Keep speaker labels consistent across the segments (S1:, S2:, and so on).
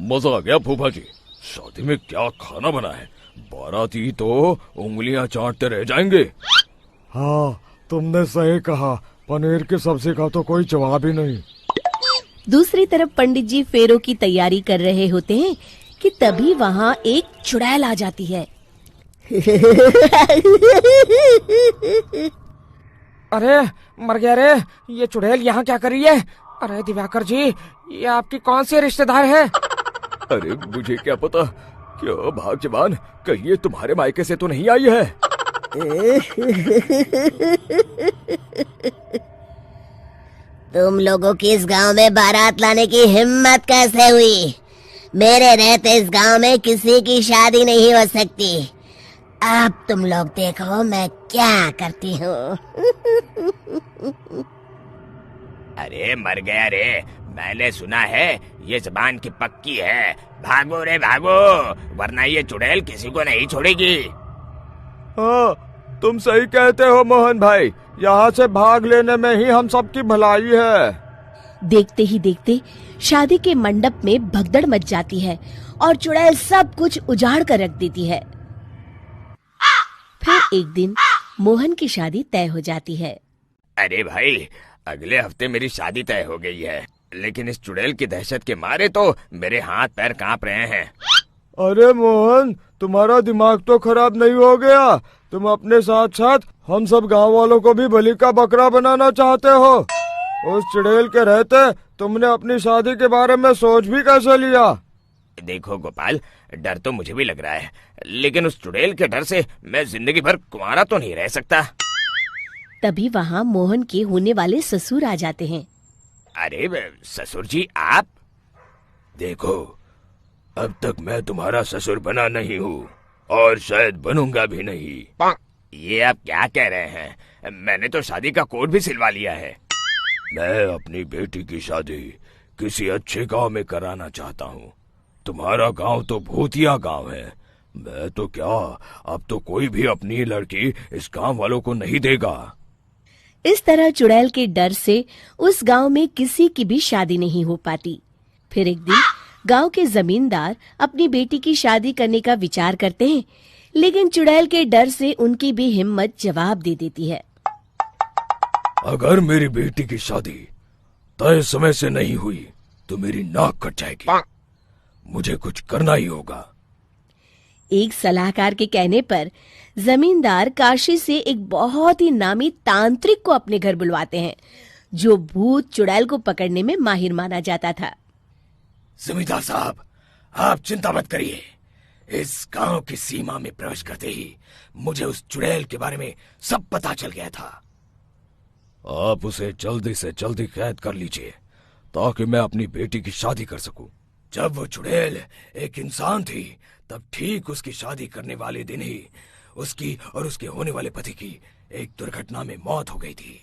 S1: मजा आ गया फूफा जी। शादी में क्या खाना बना है, बाराती तो उंगलियां चाटते रह जाएंगे।
S2: हाँ, तुमने सही कहा, पनीर की सब्जी का तो कोई जवाब ही नहीं।
S3: दूसरी तरफ पंडित जी फेरों की तैयारी कर रहे होते हैं कि तभी वहाँ एक चुड़ैल आ जाती है।
S4: अरे मर गया रे, ये चुड़ैल यहाँ क्या कर रही है? अरे दिवाकर जी, ये आपकी कौन सी रिश्तेदार है?
S1: अरे मुझे क्या पता, क्यों भाग्यवान, कहीं ये तुम्हारे मायके से तो नहीं आई है?
S5: तुम लोगों की इस गांव में बारात लाने की हिम्मत कैसे हुई? मेरे रहते इस गांव में किसी की शादी नहीं हो सकती। अब तुम लोग देखो मैं क्या करती हूँ।
S6: अरे मर गया रे, मैंने सुना है ये जबान की पक्की है। भागो रे भागो, वरना ये चुड़ैल किसी को नहीं छोड़ेगी।
S2: हाँ, तुम सही कहते हो मोहन भाई, यहाँ से भाग लेने में ही हम सबकी भलाई है।
S3: देखते ही देखते शादी के मंडप में भगदड़ मच जाती है और चुड़ैल सब कुछ उजाड़ कर रख देती है। फिर एक दिन मोहन की शादी तय हो जाती है।
S6: अरे भाई, अगले हफ्ते मेरी शादी तय हो गई है, लेकिन इस चुड़ैल की दहशत के मारे तो मेरे हाथ पैर कांप रहे हैं।
S2: अरे मोहन, तुम्हारा दिमाग तो खराब नहीं हो गया? तुम अपने साथ साथ हम सब गांव वालों को भी बलि का बकरा बनाना चाहते हो? उस चुड़ैल के रहते तुमने अपनी शादी के बारे में सोच भी कैसे लिया?
S6: देखो गोपाल, डर तो मुझे भी लग रहा है, लेकिन उस चुड़ैल के डर से मैं जिंदगी भर कुंवारा तो नहीं रह सकता।
S3: तभी वहाँ मोहन के होने वाले ससुर आ जाते हैं।
S6: अरे ससुर जी आप?
S1: देखो, अब तक मैं तुम्हारा ससुर बना नहीं हूँ और शायद बनूंगा भी नहीं।
S6: ये आप क्या कह रहे हैं? मैंने तो शादी का कोड भी सिलवा लिया है।
S1: मैं अपनी बेटी की शादी किसी अच्छे गांव में कराना चाहता हूँ। तुम्हारा गांव तो भूतिया गांव है। मैं तो क्या, अब तो कोई भी अपनी लड़की इस गांव वालों को नहीं देगा।
S3: इस तरह चुड़ैल के डर से उस गांव में किसी की भी शादी नहीं हो पाती। फिर एक दिन गांव के जमींदार अपनी बेटी की शादी करने का विचार करते हैं, लेकिन चुड़ैल के डर से उनकी भी हिम्मत जवाब दे देती है।
S1: अगर मेरी बेटी की शादी तय समय से नहीं हुई तो मेरी नाक कट जाएगी। मुझे कुछ करना ही होगा।
S3: एक सलाहकार के कहने पर जमींदार काशी से एक बहुत ही नामी तांत्रिक को अपने घर बुलवाते हैं, जो भूत चुड़ैल को पकड़ने में माहिर माना जाता था।
S1: जमींदार साहब, आप चिंता मत करिए। इस गांव की सीमा में प्रवेश करते ही मुझे उस चुड़ैल के बारे में सब पता चल गया था। आप उसे जल्दी से जल्दी कैद कर लीजिए ताकि मैं अपनी बेटी की शादी कर सकूं। जब वो चुड़ैल एक इंसान थी, तब ठीक उसकी शादी करने वाले दिन ही उसकी और उसके होने वाले पति की एक दुर्घटना में मौत हो गई थी।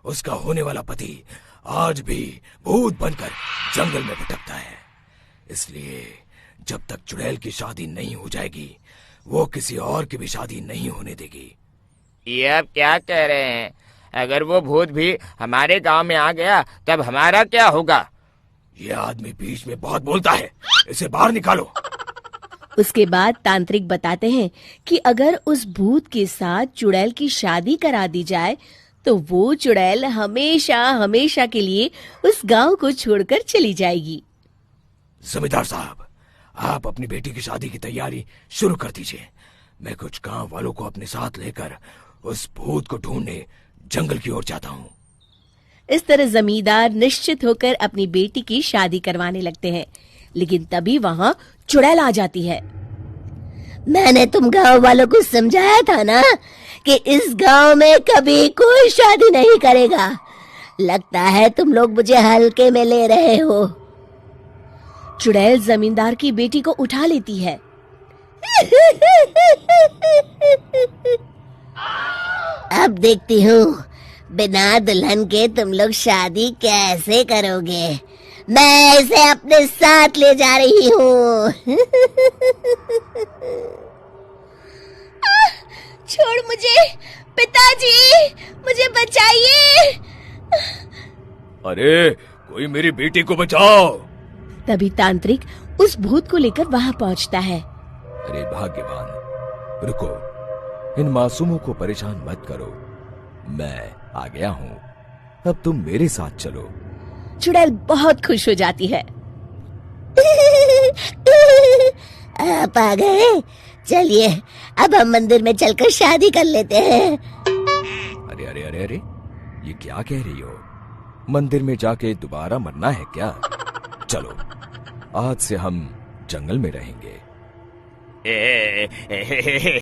S1: उसका होने वाला पति आज भी भूत बनकर जंगल में भटकता है। इसलिए जब तक चुड़ैल की शादी नहीं हो जाएगी, वो किसी और की भी शादी नहीं होने देगी।
S6: ये आप क्या कह रहे हैं? अगर वो भूत भी हमारे गांव में आ गया तब हमारा क्या होगा?
S1: ये आदमी बीच में बहुत बोलता है, इसे बाहर निकालो।
S3: उसके बाद तांत्रिक बताते हैं कि अगर उस भूत के साथ चुड़ैल की शादी करा दी जाए तो वो चुड़ैल हमेशा हमेशा के लिए उस गांव को छोड़कर चली जाएगी।
S1: जमींदार साहब, आप अपनी बेटी की शादी की तैयारी शुरू कर दीजिए। मैं कुछ गांव वालों को अपने साथ लेकर उस भूत को ढूंढने जंगल की ओर जाता हूँ।
S3: इस तरह जमींदार निश्चित होकर अपनी बेटी की शादी करवाने लगते हैं, लेकिन तभी वहाँ चुड़ैल आ जाती है।
S5: मैंने तुम गांव वालों को समझाया था ना कि इस गांव में कभी कोई शादी नहीं करेगा। लगता है तुम लोग मुझे हल्के में ले रहे हो।
S3: चुड़ैल जमींदार की बेटी को उठा लेती है।
S5: अब देखती हूँ बिना दुल्हन के तुम लोग शादी कैसे करोगे। मैं इसे अपने साथ ले जा रही हूँ।
S3: छोड़ मुझे, पिताजी, मुझे बचाइए।
S1: अरे कोई मेरी बेटी को बचाओ।
S3: तभी तांत्रिक उस भूत को लेकर वहां पहुंचता है।
S1: अरे भाग्यवान, रुको, इन मासूमों को परेशान मत करो, मैं आ गया हूँ, अब तुम मेरे साथ चलो।
S3: चुड़ैल बहुत खुश हो जाती है।
S5: आप आ गए, चलिए अब हम मंदिर में चलकर शादी कर लेते हैं।
S1: अरे अरे अरे अरे, ये क्या कह रही हो? मंदिर में जाके दोबारा मरना है क्या? चलो, आज से हम जंगल में रहेंगे।